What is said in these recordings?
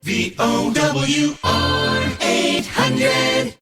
VOWR800.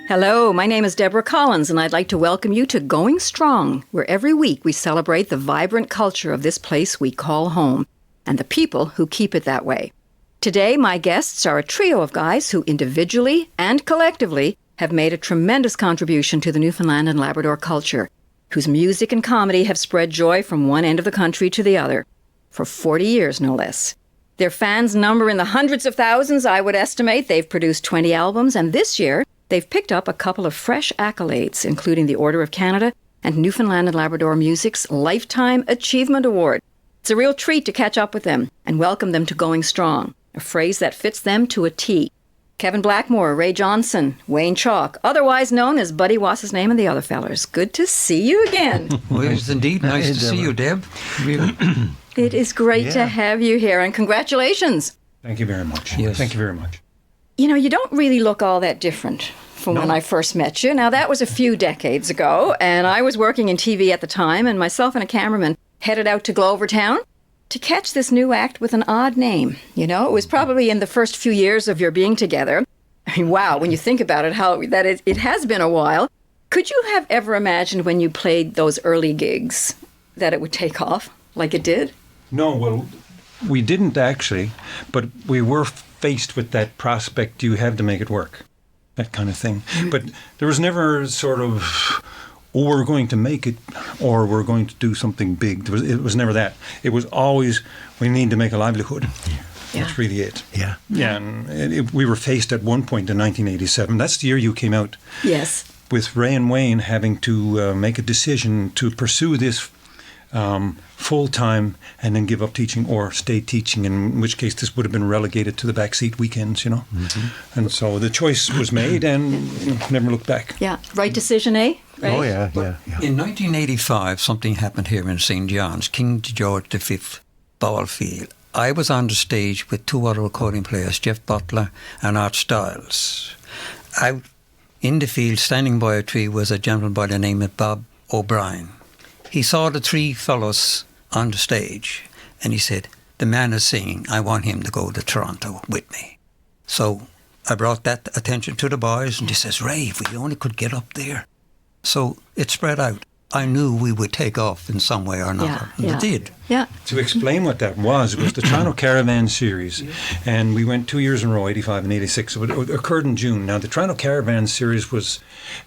Hello, my name is Deborah Collins, and I'd like to welcome you to Going Strong, where every week we celebrate the vibrant culture of this place we call home, and the people who keep it that way. Today, my guests are a trio of guys who individually and collectively have made a tremendous contribution to the Newfoundland and Labrador culture, whose music and comedy have spread joy from one end of the country to the other, for 40 years no less. Their fans number in the hundreds of thousands, I would estimate. They've produced 20 albums, and this year, they've picked up a couple of fresh accolades, including the Order of Canada and Newfoundland and Labrador Music's Lifetime Achievement Award. It's a real treat to catch up with them and welcome them to Going Strong, a phrase that fits them to a T. Kevin Blackmore, Ray Johnson, Wayne Chaulk, otherwise known as Buddy Wasisname and the other fellers. Good to see you again. Well, it's indeed nice to see you, Deb. It is great to have you here, and congratulations. Thank you very much. Yes. Thank you very much. You know, you don't really look all that different from when I first met you. Now, that was a few decades ago, and I was working in TV at the time, and myself and a cameraman headed out to Glovertown to catch this new act with an odd name. You know, it was probably in the first few years of your being together. I mean, wow, when you think about it, it has been a while. Could you have ever imagined when you played those early gigs that it would take off like it did? No, well, we didn't actually, but we were faced with that prospect, you have to make it work, that kind of thing. But there was never sort of, oh, we're going to make it, or we're going to do something big. It was never that. It was always, we need to make a livelihood. Yeah. That's really it. Yeah. Yeah, and we were faced at one point in 1987. That's the year you came out. Yes. With Ray and Wayne having to make a decision to pursue this full-time and then give up teaching or stay teaching, in which case this would have been relegated to the backseat weekends, you know. Mm-hmm. And so the choice was made and never looked back. Yeah, right decision, eh? Right? Oh, yeah. In 1985, something happened here in St. John's, King George V ball field. I was on the stage with two other recording players, Jeff Butler and Art Stiles. Out in the field, standing by a tree, was a gentleman by the name of Bob O'Brien. He saw the three fellows on the stage and he said, the man is singing, I want him to go to Toronto with me. So I brought that attention to the boys and he says, Ray, if we only could get up there. So it spread out. I knew we would take off in some way or another. And it did. Yeah. To explain what that was, it was the Toronto Caravan Series. And we went 2 years in a row, 85 and 86. So it occurred in June. Now, the Toronto Caravan Series was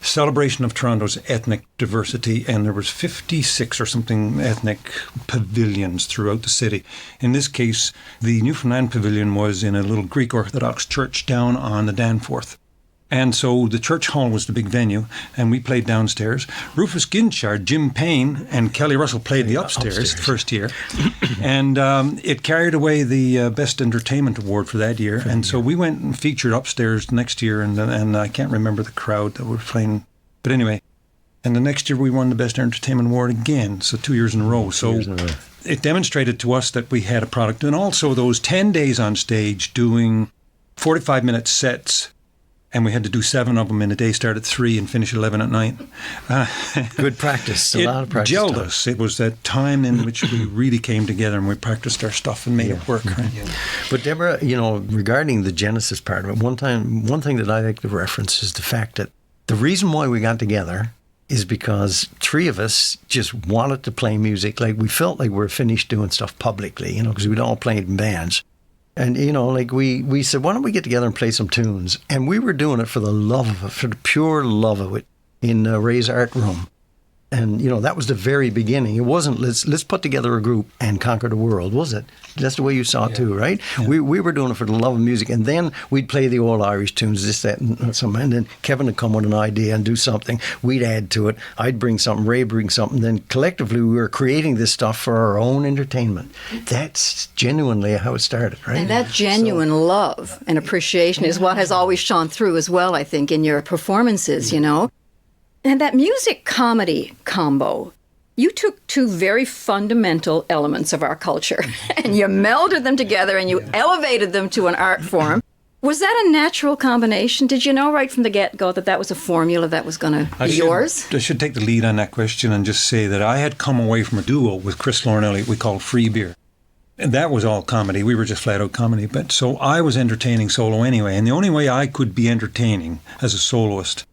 a celebration of Toronto's ethnic diversity, and there was 56 or something ethnic pavilions throughout the city. In this case, the Newfoundland Pavilion was in a little Greek Orthodox church down on the Danforth. And so the church hall was the big venue, and we played downstairs. Rufus Ginchard, Jim Payne, and Kelly Russell played the upstairs the first year. And it carried away the Best Entertainment Award for that year. And so we went and featured upstairs next year, and I can't remember the crowd that were playing. But anyway, and the next year we won the Best Entertainment Award again, so 2 years in a row. So it demonstrated to us that we had a product. And also those 10 days on stage doing 45-minute sets. And we had to do 7 of them in a day, start at 3 and finish 11 at night. Good practice, a lot of practice. It gelled us. It was that time in which we really came together and we practiced our stuff and made it work. Right? Yeah. But Deborah, you know, regarding the Genesis part of it, one thing that I like to reference is the fact that the reason why we got together is because 3 of us just wanted to play music. Like, we felt like we were finished doing stuff publicly, you know, because we'd all played in bands. And, you know, like we said, why don't we get together and play some tunes? And we were doing it for the love of it, for the pure love of it, in Ray's art room. And, you know, that was the very beginning. It wasn't, let's put together a group and conquer the world, was it? That's the way you saw it too, right? Yeah. We were doing it for the love of music. And then we'd play the old Irish tunes, this, that, and something. And then Kevin would come with an idea and do something. We'd add to it. I'd bring something, Ray bring something. Then collectively we were creating this stuff for our own entertainment. That's genuinely how it started, right? And that genuine love and appreciation is what has always shone through as well, I think, in your performances, you know? And that music-comedy combo, You took two very fundamental elements of our culture and you melded them together and you elevated them to an art form. Was that a natural combination? Did you know right from the get-go that that was a formula that was going to be yours? I should take the lead on that question and just say that I had come away from a duo with Chris Lauren we called Free Beer. And that was all comedy. We were just flat-out comedy. But so I was entertaining solo anyway. And the only way I could be entertaining as a soloist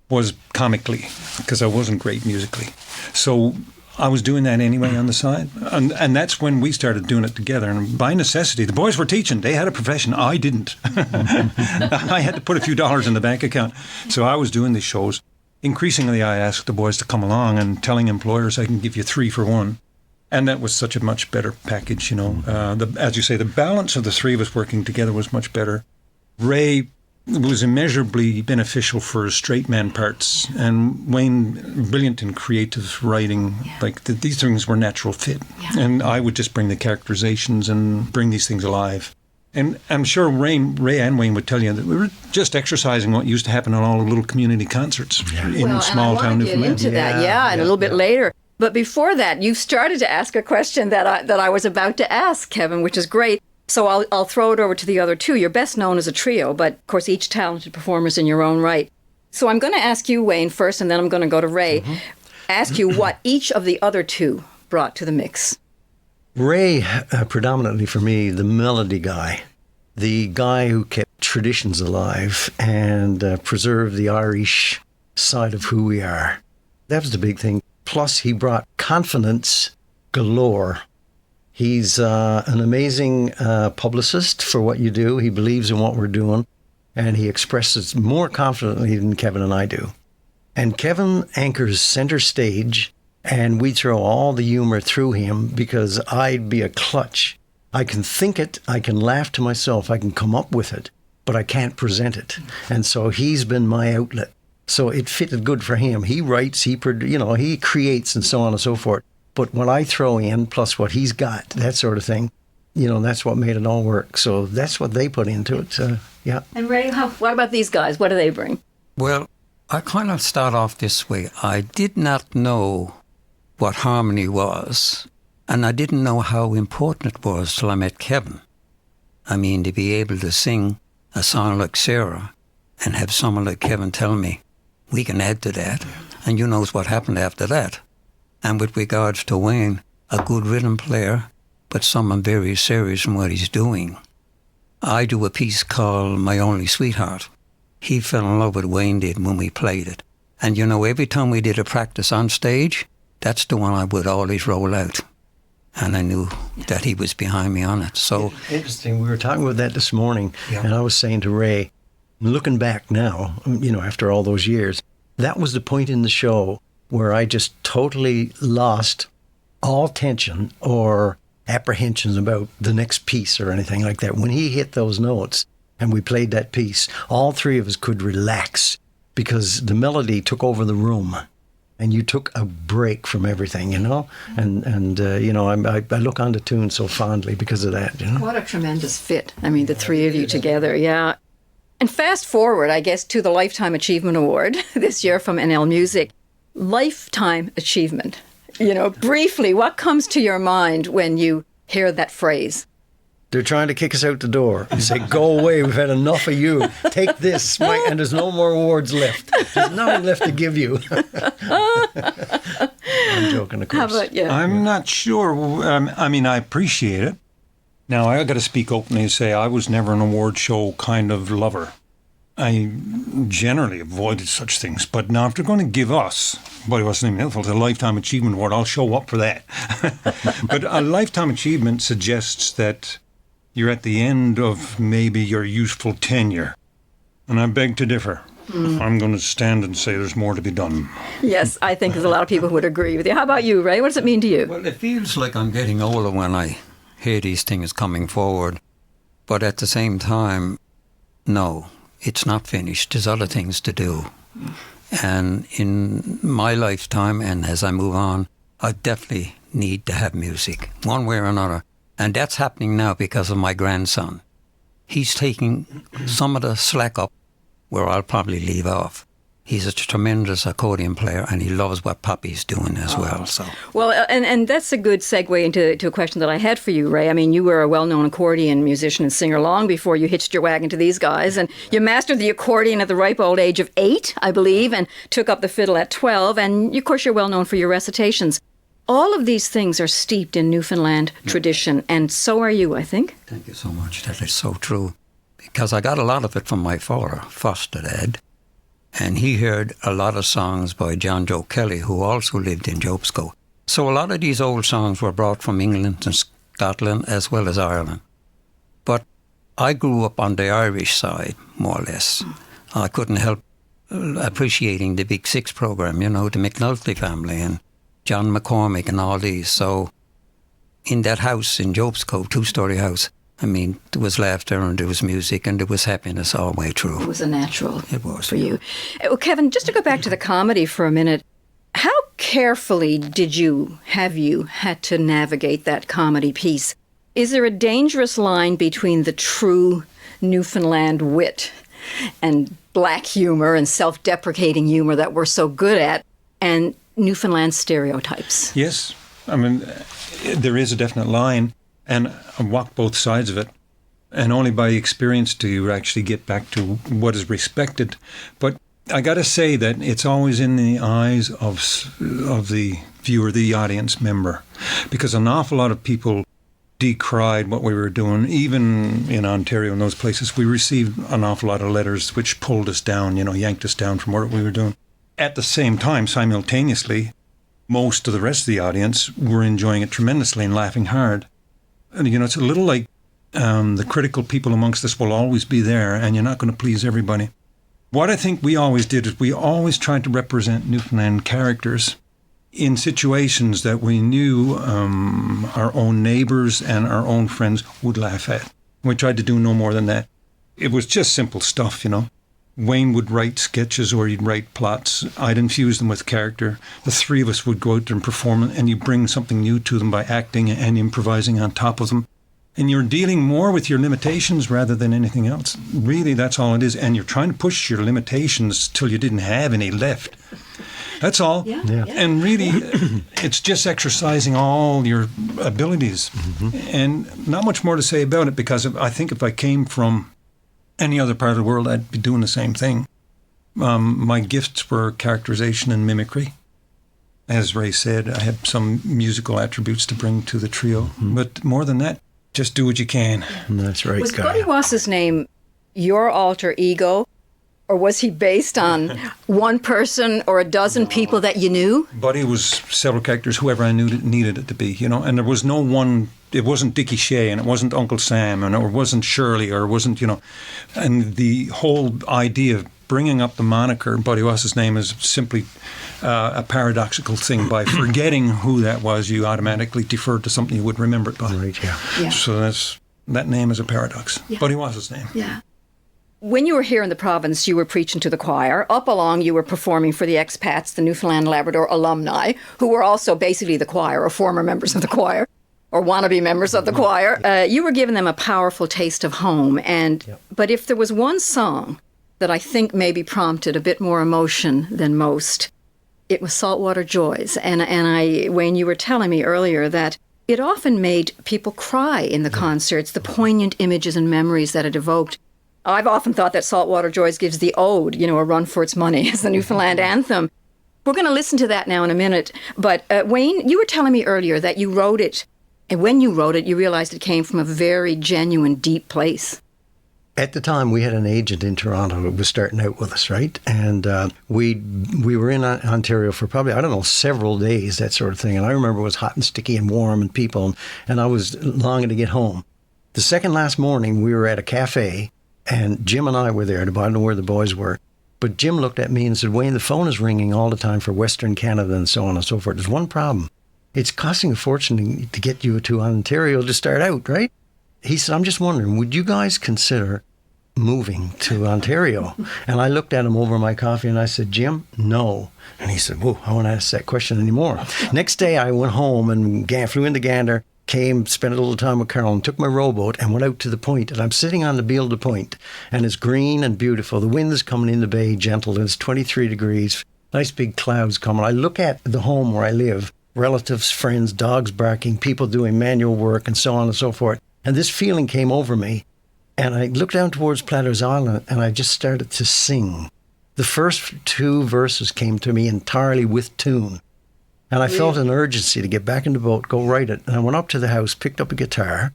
was comically, because I wasn't great musically. So I was doing that anyway on the side. And that's when we started doing it together. And by necessity, the boys were teaching. They had a profession. I didn't. I had to put a few dollars in the bank account. So I was doing these shows. Increasingly, I asked the boys to come along and telling employers I can give you 3 for 1. And that was such a much better package, you know. As you say, the balance of the three of us working together was much better. Ray was immeasurably beneficial for his straight man parts, and Wayne, brilliant in creative writing. Yeah. Like these things were natural fit. Yeah. And I would just bring the characterizations and bring these things alive. And I'm sure Ray and Wayne would tell you that we were just exercising what used to happen on all the little community concerts in small town Newfoundland. And I want to get into that, and a little bit later. But before that, you started to ask a question that I was about to ask, Kevin, which is great. So I'll throw it over to the other two. You're best known as a trio, but of course each talented performer's in your own right. So I'm going to ask you, Wayne, first, and then I'm going to go to Ray. Mm-hmm. Ask you what each of the other two brought to the mix. Ray, predominantly for me, the melody guy. The guy who kept traditions alive and preserved the Irish side of who we are. That was the big thing. Plus, he brought confidence galore. He's an amazing publicist for what you do. He believes in what we're doing, and he expresses more confidently than Kevin and I do. And Kevin anchors center stage, and we throw all the humor through him because I'd be a clutch. I can think it, I can laugh to myself, I can come up with it, but I can't present it. And so he's been my outlet. So it fitted good for him. He writes, he creates and so on and so forth. But what I throw in, plus what he's got, that sort of thing, that's what made it all work. So that's what they put into it. Yeah. And Ray, what about these guys? What do they bring? Well, I kind of start off this way. I did not know what harmony was, and I didn't know how important it was till I met Kevin. I mean, to be able to sing a song like Sarah and have someone like Kevin tell me, we can add to that, and you knows what happened after that. And with regards to Wayne, a good rhythm player, but someone very serious in what he's doing. I do a piece called My Only Sweetheart. He fell in love with Wayne did when we played it. And every time we did a practice on stage, that's the one I would always roll out. And I knew that he was behind me on it. So interesting. We were talking about that this morning, and I was saying to Ray, looking back now, after all those years, that was the point in the show where I just totally lost all tension or apprehensions about the next piece or anything like that. When he hit those notes and we played that piece, all three of us could relax because the melody took over the room and you took a break from everything, And I look on the tune so fondly because of that, What a tremendous fit. I mean, the three of you together, yeah. And fast forward, I guess, to the Lifetime Achievement Award this year from NL Music. Lifetime achievement. Briefly, what comes to your mind when you hear that phrase? They're trying to kick us out the door and say, go away, we've had enough of you. Take this, and there's no more awards left. There's nothing left to give you. I'm joking, of course. How about you? I'm not sure. I appreciate it. Now, I got to speak openly and say I was never an award show kind of lover. I generally avoided such things. But now, if they're going to give us, Wasisname, a Lifetime Achievement Award, I'll show up for that. But a Lifetime Achievement suggests that you're at the end of maybe your useful tenure. And I beg to differ. I'm going to stand and say there's more to be done. Yes, I think there's a lot of people who would agree with you. How about you, Ray? What does it mean to you? Well, it feels like I'm getting older when I hear these things coming forward. But at the same time, no, it's not finished. There's other things to do. And in my lifetime, and as I move on, I definitely need to have music, one way or another. And that's happening now because of my grandson. He's taking some of the slack up where I'll probably leave off. He's a tremendous accordion player, and he loves what Poppy's doing as well. So, Well, and that's a good segue into a question that I had for you, Ray. I mean, you were a well-known accordion musician and singer long before you hitched your wagon to these guys, and you mastered the accordion at the ripe old age of 8, I believe, and took up the fiddle at 12, and of course you're well known for your recitations. All of these things are steeped in Newfoundland tradition, and so are you, I think. thank you so much. That is so true. Because I got a lot of it from my father, foster dad. And he heard a lot of songs by John Joe Kelly, who also lived in Jobsco. So a lot of these old songs were brought from England and Scotland as well as Ireland. But I grew up on the Irish side, more or less. I couldn't help appreciating the Big Six program, the McNulty family and John McCormick and all these. So in that house in Jobsco, 2-story house, I mean, there was laughter and there was music and there was happiness all the way through. It was a natural It was for you. Well, Kevin, just to go back to the comedy for a minute, how carefully have you had to navigate that comedy piece? Is there a dangerous line between the true Newfoundland wit and black humor and self-deprecating humor that we're so good at and Newfoundland stereotypes? Yes. I mean, there is a definite line, and I walk both sides of it. And only by experience do you actually get back to what is respected. But I got to say that it's always in the eyes of the viewer, the audience member, because an awful lot of people decried what we were doing. Even in Ontario and those places, we received an awful lot of letters which pulled us down, yanked us down from what we were doing. At the same time, simultaneously, most of the rest of the audience were enjoying it tremendously and laughing hard. And, it's a little like the critical people amongst us will always be there, and you're not going to please everybody. What I think we always did is we always tried to represent Newfoundland characters in situations that we knew our own neighbours and our own friends would laugh at. We tried to do no more than that. It was just simple stuff, Wayne would write sketches or he'd write plots. I'd infuse them with character. The three of us would go out there and perform, and you bring something new to them by acting and improvising on top of them. And you're dealing more with your limitations rather than anything else. Really, that's all it is. And you're trying to push your limitations till you didn't have any left. That's all. Yeah. And really, it's just exercising all your abilities. Mm-hmm. And not much more to say about it, because I think if I came from any other part of the world, I'd be doing the same thing. My gifts were characterization and mimicry. As Ray said, I had some musical attributes to bring to the trio. Mm-hmm. But more than that, just do what you can. That's right, Was Guy. Buddy Wasisname your alter ego, or was he based on one person or a dozen people that you knew? Buddy was several characters, whoever I knew that needed it to be, and there was no one. It wasn't Dickie Shea, and it wasn't Uncle Sam, and it wasn't Shirley, or it wasn't, and the whole idea of bringing up the moniker Buddy Wasisname is simply a paradoxical thing. By forgetting who that was, you automatically deferred to something you would remember it by. Right, yeah. So that name is a paradox. Yeah. Buddy Wasisname. Yeah. When you were here in the province, you were preaching to the choir. Up along, you were performing for the expats, the Newfoundland Labrador alumni, who were also basically the choir, or former members of the choir, or wannabe members of the choir. You were giving them a powerful taste of home. But if there was one song that I think maybe prompted a bit more emotion than most, it was Saltwater Joys. And Wayne, you were telling me earlier that it often made people cry in the concerts, the poignant images and memories that it evoked. I've often thought that Saltwater Joys gives the ode, a run for its money as the Newfoundland anthem. We're going to listen to that now in a minute. But Wayne, you were telling me earlier that you wrote it, and when you wrote it, you realized it came from a very genuine, deep place. At the time, we had an agent in Toronto who was starting out with us, right? And we were in Ontario for probably, several days, that sort of thing. And I remember it was hot and sticky and warm and people, and I was longing to get home. The second last morning, we were at a cafe, and Jim and I were there. I don't know where the boys were. But Jim looked at me and said, Wayne, the phone is ringing all the time for Western Canada and so on and so forth. There's one problem. It's costing a fortune to get you to Ontario to start out, right? He said, I'm just wondering, would you guys consider moving to Ontario? And I looked at him over my coffee and I said, Jim, no. And he said, whoa, I won't ask that question anymore. Next day I went home and flew into Gander, came, spent a little time with Carol, and took my rowboat and went out to the point. And I'm sitting on the Beal de Point, and it's green and beautiful. The wind is coming in the bay, gentle, and it's 23 degrees. Nice big clouds coming. I look at the home where I live, relatives, friends, dogs barking, people doing manual work, and so on and so forth. And this feeling came over me. And I looked down towards Platter's Island, and I just started to sing. The first 2 verses came to me entirely with tune. And I felt an urgency to get back in the boat, go write it. And I went up to the house, picked up a guitar,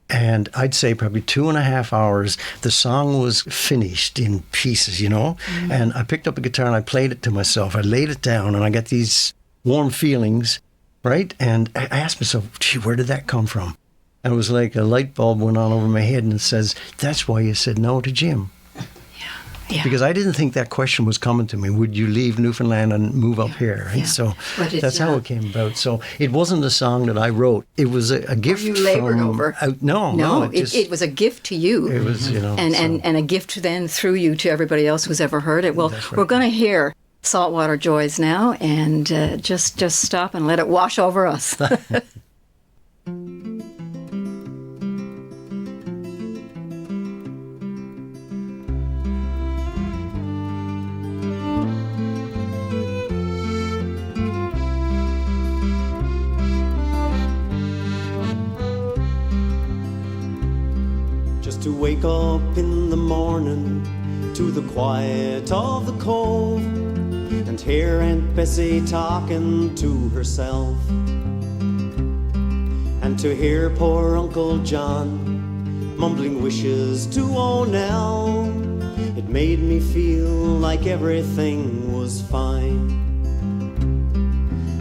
and I'd say probably 2.5 hours, the song was finished in pieces, you know? Mm-hmm. And I picked up a guitar and I played it to myself. I laid it down and I got these warm feelings, right? And I asked myself, gee, where did that come from? And it was like a light bulb went on over my head and it says, that's why you said no to Jim. Yeah. Because I didn't think that question was coming to me. Would you leave Newfoundland and move up here? Right? Yeah. So that's how it came about. So it wasn't a song that I wrote. It was a gift. You labored over. No. It was a gift to you. It was, you know. And a gift then through you to everybody else who's ever heard it. Well, we're going to hear Saltwater Joys now, and just stop and let it wash over us. To wake up in the morning to the quiet of the cove and hear Aunt Bessie talking to herself, and to hear poor Uncle John mumbling wishes to O'Nell, it made me feel like everything was fine.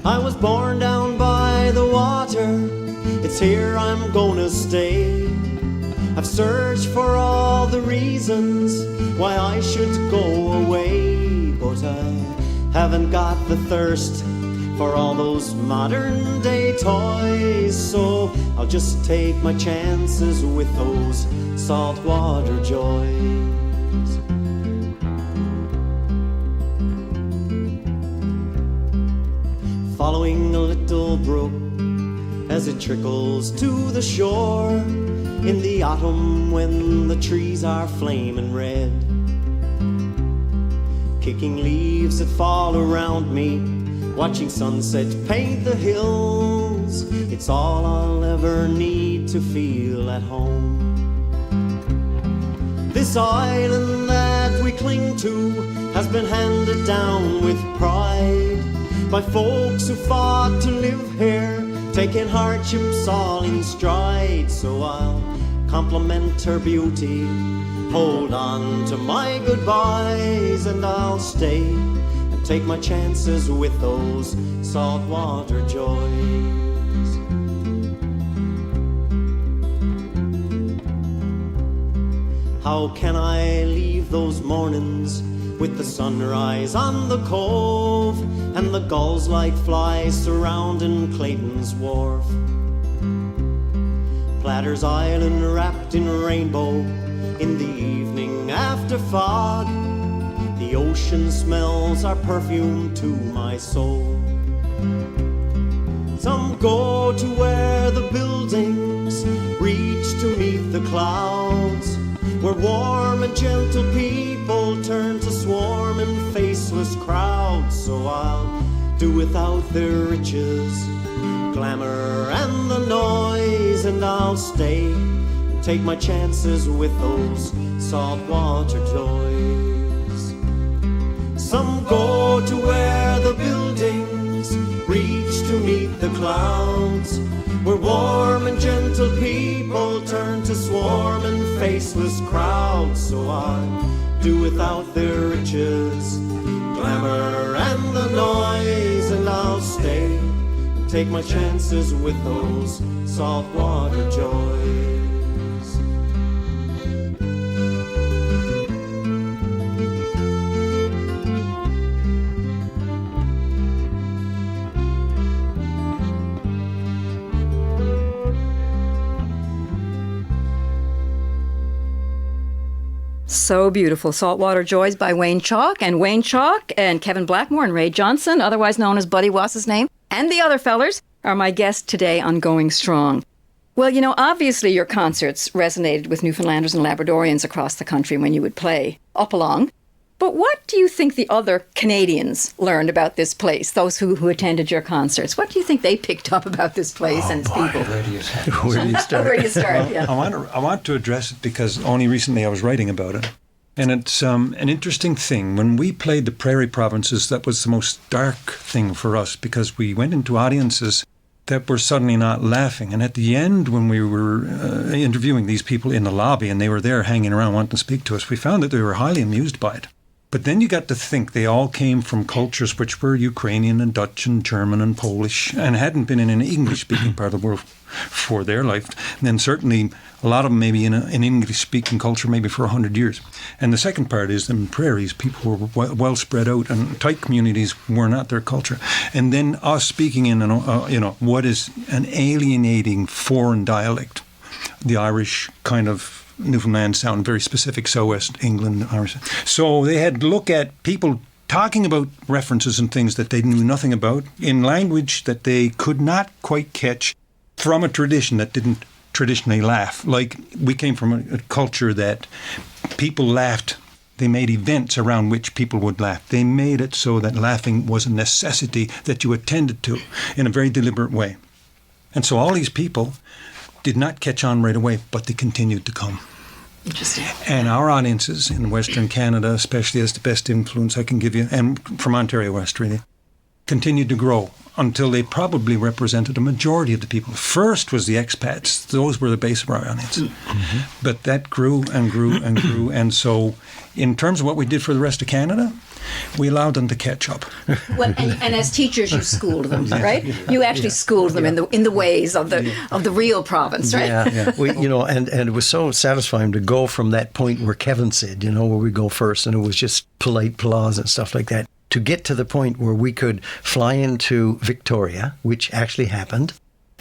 I was born down by the water, it's here I'm gonna stay. I've searched for all the reasons why I should go away, but I haven't got the thirst for all those modern day toys, so I'll just take my chances with those saltwater joys. Following a little brook as it trickles to the shore in the autumn when the trees are flaming red, kicking leaves that fall around me, watching sunset paint the hills, it's all I'll ever need to feel at home. This island that we cling to has been handed down with pride by folks who fought to live here, taking hardships all in stride. So I'll compliment her beauty, hold on to my goodbyes, and I'll stay and take my chances with those saltwater joys. How can I leave those mornings with the sunrise on the cove and the gulls like flies surrounding Clayton's Wharf? Platter's Island wrapped in rainbow in the evening after fog, the ocean smells are perfume to my soul. Some go to where the buildings reach to meet the clouds, where warm and gentle people turn to swarming faceless crowds. So I'll do without their riches, glamour and the noise, and I'll stay and take my chances with those saltwater joys. Some go to where the buildings reach to meet the clouds, where warm and gentle people turn to swarming faceless crowds. So I'll do without their riches, glamour and the noise, and I'll stay and take my chances with those saltwater joys. So beautiful. Saltwater Joys by Wayne Chaulk. And Wayne Chaulk and Kevin Blackmore and Ray Johnson, otherwise known as Buddy Wasisname, and the other fellers, are my guests today on Going Strong. Well, obviously your concerts resonated with Newfoundlanders and Labradorians across the country when you would play up along. But what do you think the other Canadians learned about this place, those who attended your concerts? What do you think they picked up about this place and its people? Where do you start? Where do you start, yeah. I want to address it because only recently I was writing about it. And it's an interesting thing. When we played the Prairie Provinces, that was the most dark thing for us because we went into audiences that were suddenly not laughing. And at the end, when we were interviewing these people in the lobby and they were there hanging around wanting to speak to us, we found that they were highly amused by it. But then you got to think they all came from cultures which were Ukrainian and Dutch and German and Polish and hadn't been in an English-speaking part of the world for their life. And then certainly a lot of them maybe in an English-speaking culture maybe for 100 years. And the second part is in prairies, people were well spread out and tight communities were not their culture. And then us speaking in what is an alienating foreign dialect, the Irish kind of Newfoundland sound, very specific Southwest England Irish. So they had to look at people talking about references and things that they knew nothing about in language that they could not quite catch from a tradition that didn't traditionally laugh. Like we came from a culture that people laughed. They made events around which people would laugh. They made it so that laughing was a necessity that you attended to in a very deliberate way. And so all these people did not catch on right away, but they continued to come. Interesting. And our audiences in Western Canada, especially as the best influence I can give you, and from Ontario West really, continued to grow until they probably represented a majority of the people. First was the expats. Those were the base of our audience. Mm-hmm. But that grew and grew and grew. And so in terms of what we did for the rest of Canada, we allowed them to catch up. Well, and as teachers, you schooled them, right? You actually schooled them in the ways of the real province, right? Yeah. We, and it was so satisfying to go from that point where Kevin said, where we go first, and it was just polite applause and stuff like that, to get to the point where we could fly into Victoria, which actually happened.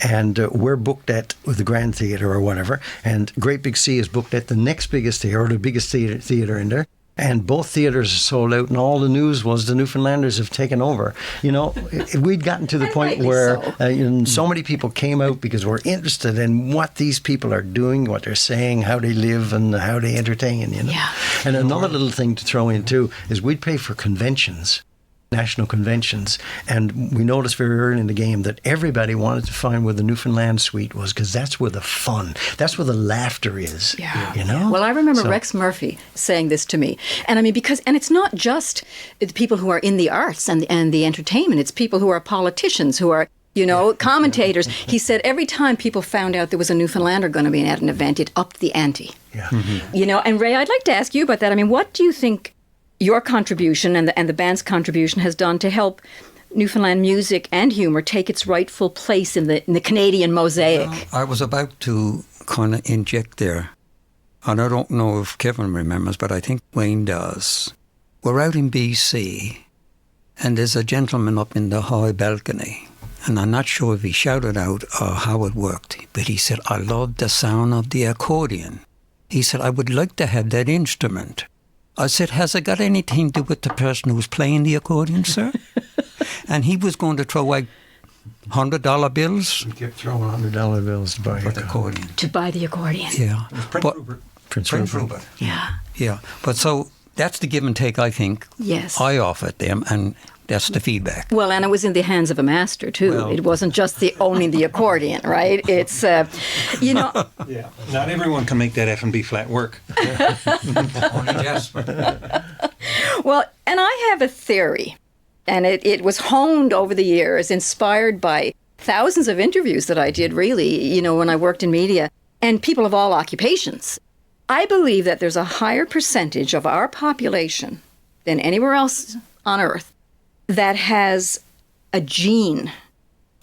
And we're booked at the Grand Theatre or whatever, and Great Big Sea is booked at the next biggest theatre, or the biggest theatre in there. And both theatres are sold out, and all the news was the Newfoundlanders have taken over. We'd gotten to the point where so many people came out because we're interested in what these people are doing, what they're saying, how they live, and how they entertain. Yeah. And another little thing to throw in too is we'd pay for conventions, national conventions, and we noticed very early in the game that everybody wanted to find where the Newfoundland suite was, because that's where the fun, that's where the laughter is. Yeah. Well, I remember Rex Murphy saying this to me, and I mean and it's not just the people who are in the arts and the entertainment; it's people who are politicians, who are commentators. He said every time people found out there was a Newfoundlander going to be at an event, it upped the ante. Yeah. Mm-hmm. And Ray, I'd like to ask you about that. I mean, what do you think your contribution and the band's contribution has done to help Newfoundland music and humour take its rightful place in the Canadian mosaic? I was about to kind of inject there, and I don't know if Kevin remembers, but I think Wayne does. We're out in BC, and there's a gentleman up in the high balcony, and I'm not sure if he shouted out or how it worked, but he said, "I love the sound of the accordion." He said, "I would like to have that instrument." I said, "Has it got anything to do with the person who's playing the accordion, sir?" And he was going to throw out $100 bills. He kept throwing $100 bills to buy the accordion. To buy the accordion. Yeah. Prince Rupert. Yeah. Yeah. But so that's the give and take, I think. Yes. I offered them, and that's the feedback. Well, and it was in the hands of a master, too. Well, it wasn't just owning the accordion, right? It's, Yeah. Not everyone can make that F&B flat work. Only desperate. Well, and I have a theory, and it was honed over the years, inspired by thousands of interviews that I did, really, when I worked in media, and people of all occupations. I believe that there's a higher percentage of our population than anywhere else on Earth that has a gene,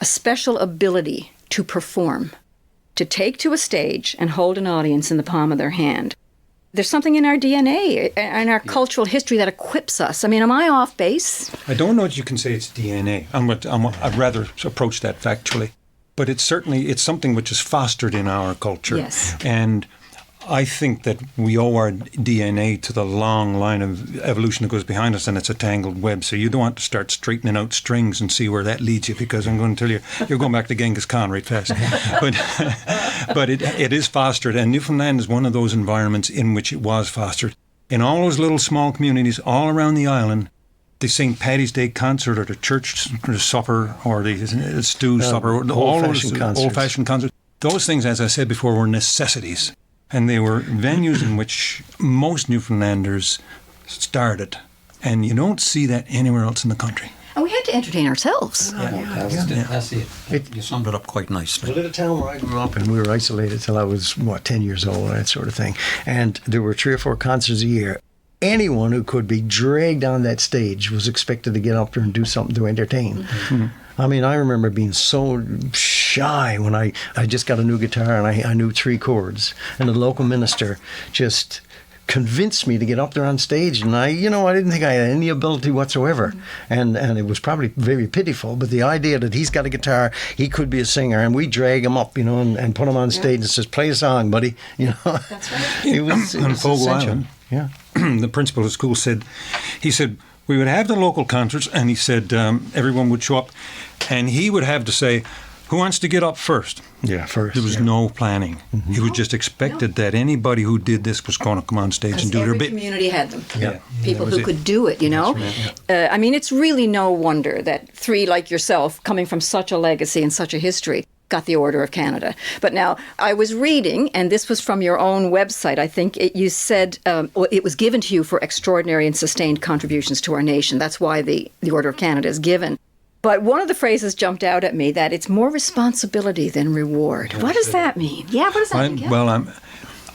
a special ability to perform, to take to a stage and hold an audience in the palm of their hand. There's something in our DNA and our cultural history that equips us. I mean, am I off base? I don't know if you can say it's DNA. I'd rather approach that factually. But it's something which is fostered in our culture. Yes. And I think that we owe our DNA to the long line of evolution that goes behind us, and it's a tangled web. So you don't want to start straightening out strings and see where that leads you, because I'm going to tell you, you're going back to Genghis Khan right fast. But it is fostered, and Newfoundland is one of those environments in which it was fostered. In all those little small communities all around the island, the St. Paddy's Day concert or the church supper or the stew supper, all those old-fashioned concerts, those things, as I said before, were necessities. And they were venues in which most Newfoundlanders started. And you don't see that anywhere else in the country. And we had to entertain ourselves. That's it. You summed it up quite nicely. The little town where I grew up, and we were isolated till I was, 10 years old, that sort of thing. And there were 3 or 4 concerts a year. Anyone who could be dragged on that stage was expected to get up there and do something to entertain. Mm-hmm. I mean, I remember being so shy when I just got a new guitar and I knew 3 chords. And the local minister just convinced me to get up there on stage. And I didn't think I had any ability whatsoever. And it was probably very pitiful. But the idea that he's got a guitar, he could be a singer, and we drag him up, and put him on stage and says, play a song, buddy. That's right. It was Fogo Island. Yeah. The principal of the school said, we would have the local concerts, and he said everyone would show up, and he would have to say, who wants to get up first? Yeah, first. There was no planning. Mm-hmm. He was just expected that anybody who did this was going to come on stage and do their bit. Every community had them. Yeah. People who could do it, I mean, it's really no wonder that 3 like yourself, coming from such a legacy and such a history, got the Order of Canada. But now, I was reading, and this was from your own website, I think, you said it was given to you for extraordinary and sustained contributions to our nation. That's why the Order of Canada is given. But one of the phrases jumped out at me, that it's more responsibility than reward. What does that mean? Yeah, what does that mean? Well,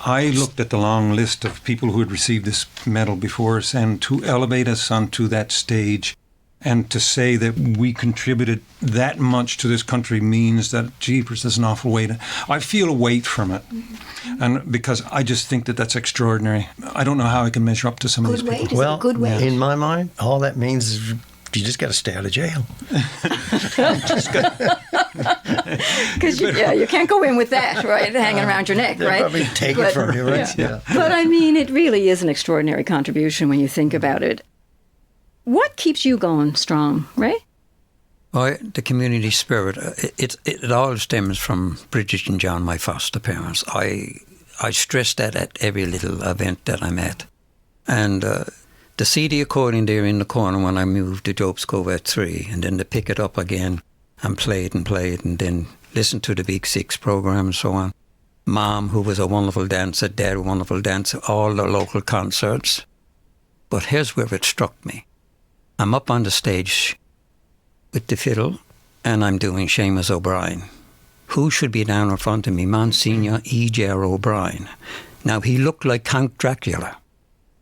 I looked at the long list of people who had received this medal before us, and to elevate us onto that stage and to say that we contributed that much to this country means that, jeepers, there's an awful weight. I feel a weight from it. Mm-hmm. And because I just think that that's extraordinary. I don't know how I can measure up to some of these people. Is it a good weight? In my mind, all that means is you just got to stay out of jail. Because you can't go in with that, right, hanging around your neck, right? Probably take it from you, right? Yeah. But I mean, it really is an extraordinary contribution when you think about it. What keeps you going strong, Ray? Oh, the community spirit. It all stems from Bridget and John, my foster parents. I stress that at every little event that I'm at. And to see the accordion there in the corner when I moved to Job's Cove at 3, and then to pick it up again and play it, and then listen to the Big 6 program and so on. Mom, who was a wonderful dancer, Dad, a wonderful dancer, all the local concerts. But here's where it struck me. I'm up on the stage with the fiddle, and I'm doing Seamus O'Brien. Who should be down in front of me? Monsignor E.J.R. O'Brien. Now, he looked like Count Dracula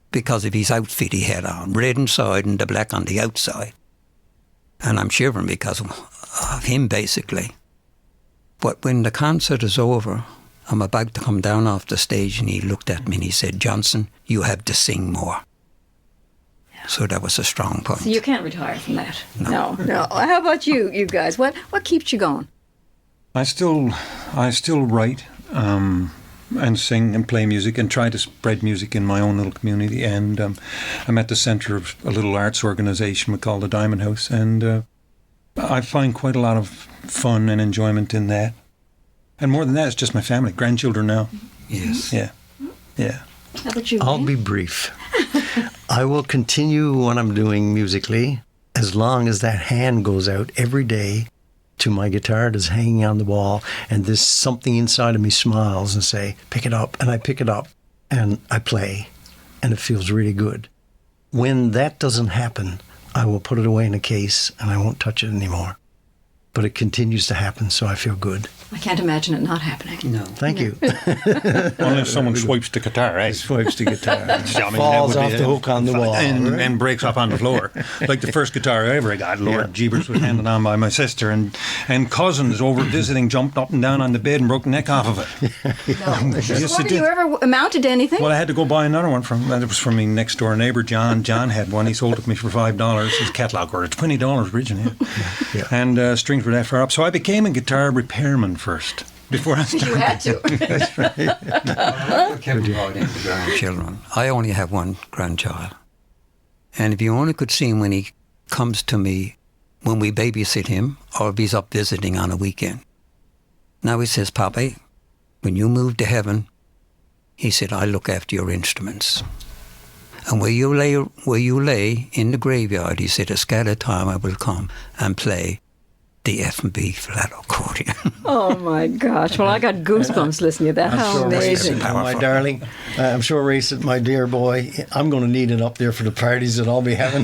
because of his outfit he had on, red inside and the black on the outside. And I'm shivering because of him, basically. But when the concert is over, I'm about to come down off the stage, and he looked at me and he said, Johnson, you have to sing more. So that was a strong point. So you can't retire from that. No. How about you guys? What keeps you going? I still write and sing and play music and try to spread music in my own little community. And I'm at the centre of a little arts organisation we call the Diamond House, and I find quite a lot of fun and enjoyment in that. And more than that, it's just my family, grandchildren now. Yes. Yeah. How about you? I'll be brief. I will continue what I'm doing musically as long as that hand goes out every day to my guitar that's hanging on the wall, and this something inside of me smiles and say, pick it up, and I pick it up and I play, and it feels really good. When that doesn't happen, I will put it away in a case and I won't touch it anymore. But it continues to happen, so I feel good. I can't imagine it not happening. No. Thank you. Unless someone swipes the guitar, right? Swipes the guitar. I mean, falls off the hook on the wall. And breaks up on the floor. Like the first guitar I ever got, Lord Jeebers, was handed on by my sister. And cousins over visiting jumped up and down on the bed and broke the neck off of it. Have you ever amounted to anything? Well, I had to go buy another one it was from my next door neighbour, John. John had one. He sold it to me for $5. His catalogue order, $20 originally. And strings were that far up. So I became a guitar repairman first. before I You started. had to. Kevin brought in the grandchildren. I only have one grandchild. And if you only could see him when he comes to me, when we babysit him, or if he's up visiting on a weekend. Now he says, Papi, when you move to heaven, he said, I look after your instruments. And where you lay in the graveyard, he said, a scattered time I will come and play the F and B flat accordion. Oh my gosh! Well, I got goosebumps listening to that. How amazing! My darling, I'm sure Ray said, my dear boy, I'm going to need it up there for the parties that I'll be having.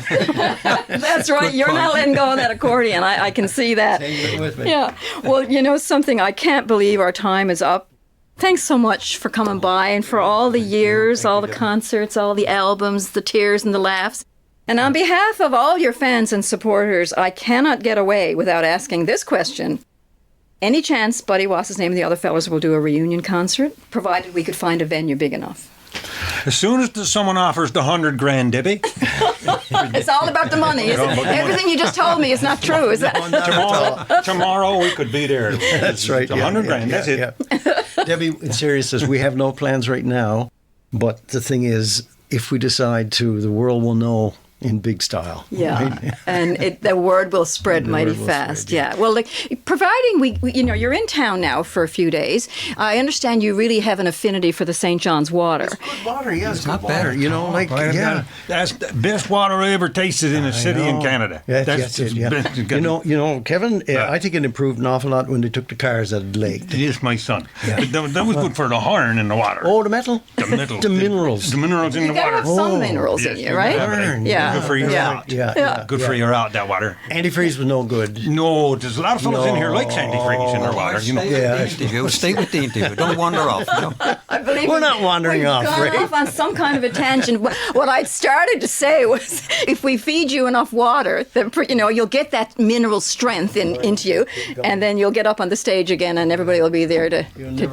That's right. You're not letting go of that accordion. I can see that. Take it with me. Yeah. Well, you know something? I can't believe our time is up. Thanks so much for coming by and for all the years, all the concerts, all the albums, the tears and the laughs. And on behalf of all your fans and supporters, I cannot get away without asking this question. Any chance Buddy Wasisname and the other fellas will do a reunion concert, provided we could find a venue big enough? As soon as someone offers the $100,000, Debbie, It's all about the money, isn't it? Everything you just told me is not true, is that? tomorrow we could be there. That's right. It's $100,000. That's it. Yeah. Debbie, in seriousness, we have no plans right now. But the thing is, if we decide to, the world will know in big style. Yeah, right? and the word will spread mighty fast. Yeah, well, providing we, you're in town now for a few days. I understand you really have an affinity for the St. John's water. Good water, yes, It's not bad. That's the best water I ever tasted in a city in Canada. Yeah, That's that's it, yeah. best- You know, Kevin, I think it improved an awful lot when they took the cars out of the lake. It is my son. But that was good for the iron in the water. Oh, the metal? The metal. The minerals. The minerals in You the gotta water. have some minerals in Yes, you, you right? gotta have it. Yeah. Good for your Yeah. out. Yeah. Good for your out, that water. Antifreeze was no good. No, there's a lot of fellas in here like antifreeze in their water. You know. Stay with the interview. Don't wander off. You know. I believe We're not wandering we've off, gone Ray. off on some kind of a tangent. What I started to say was, if we feed you enough water, then you'll get that mineral strength into you, and then you'll get up on the stage again, and everybody will be there to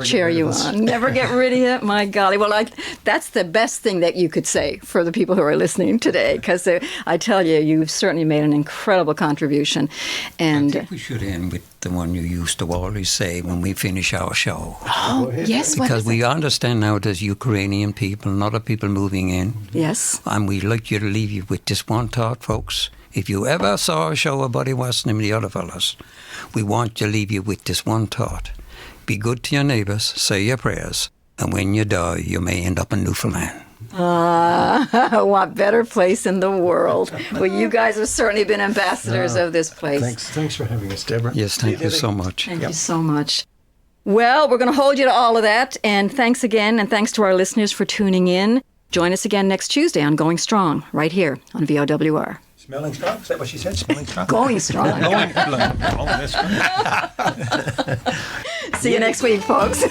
cheer you on. Never get rid of it. My golly. Well, that's the best thing that you could say for the people who are listening today, because I tell you, you've certainly made an incredible contribution. I And think we should end with the one you used to always say when we finish our show. yes, what Because is we it? understand now there's Ukrainian people and other people moving in. Yes. And we'd like you to leave you with this one thought, folks. If you ever saw a show of Buddy Wasisname and the other fellas, we want to leave you with this one thought. Be good to your neighbours, say your prayers, and when you die, you may end up in Newfoundland. What better place in the world? Well, you guys have certainly been ambassadors of this place. Thanks for having us, Deborah. Yes, thank you so much. Thank you so much. Well, we're going to hold you to all of that. And thanks again. And thanks to our listeners for tuning in. Join us again next Tuesday on Going Strong, right here on VOWR. Smelling strong? Is that what she said? Smelling strong? Going Strong. Going strong. Oh, that's right. See you next week, folks.